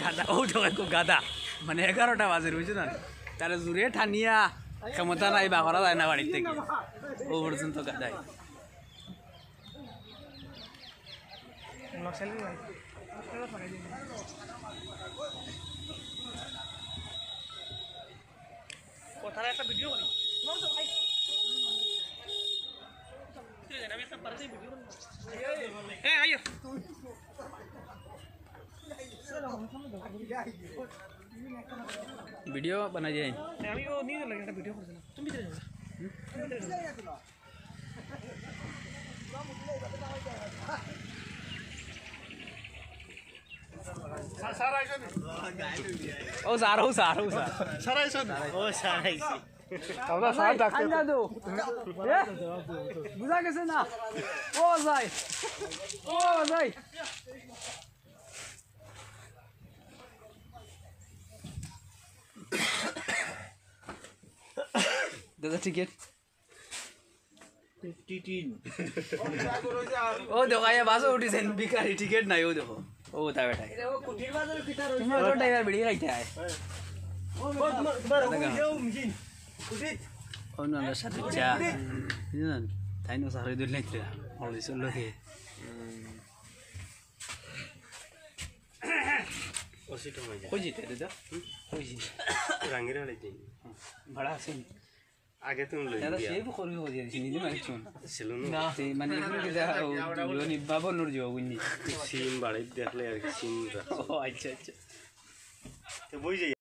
গাদা ও তো গাদা মানে 11টা বাজে বুঝছো না তাহলে জুড়ে ঠানিয়া ক্ষমতা নাই বা করা যায় না বাড়ির থেকে ও পর্যন্ত গাদাই কথার একটা ভিডিও করি আমি একটা পারে ভিডিও করি এ আইও वीडियो बना जाए আমি ও নিয়ে লাগে একটা ভিডিও করছিলাম তুমি ভিতরে যাও সারা আইছেন ओ सारो सारो সারা আইছেন ও সারা আইছি আমরা সারা ডাকতে আন্দা দো এ বুঝা গেছে না ও যাই দাদা টিকেট 53 ও দেখো আয়া বাসে উঠিছেন ভিখারি টিকেট নাই ও দেখো ও তা বেটা ও কুটির বাজার কিতার তুমি তো ড্রাইভার ভিডিও খাইতে আয় ও তোমার ভিডিও মিশিন কুটিত অন্য আমার সাথে চা জানেন তাই না সারে দিল নাকি হলি চলো হে ওসিটো হই যায় কই জিতে দাদা কই জি রাঙ্গিরা হলে যাই ভাড়া আছে আগে তুমি লই দাদা সেই বকরি হই যাইছি নিজে মানে শুন ছিল না সেই মানে এগুলো কি যা নিবাবো নর যাও গুনি সিম বাড়ি দেখলে আর সিম ও আচ্ছা আচ্ছা তো বই যাই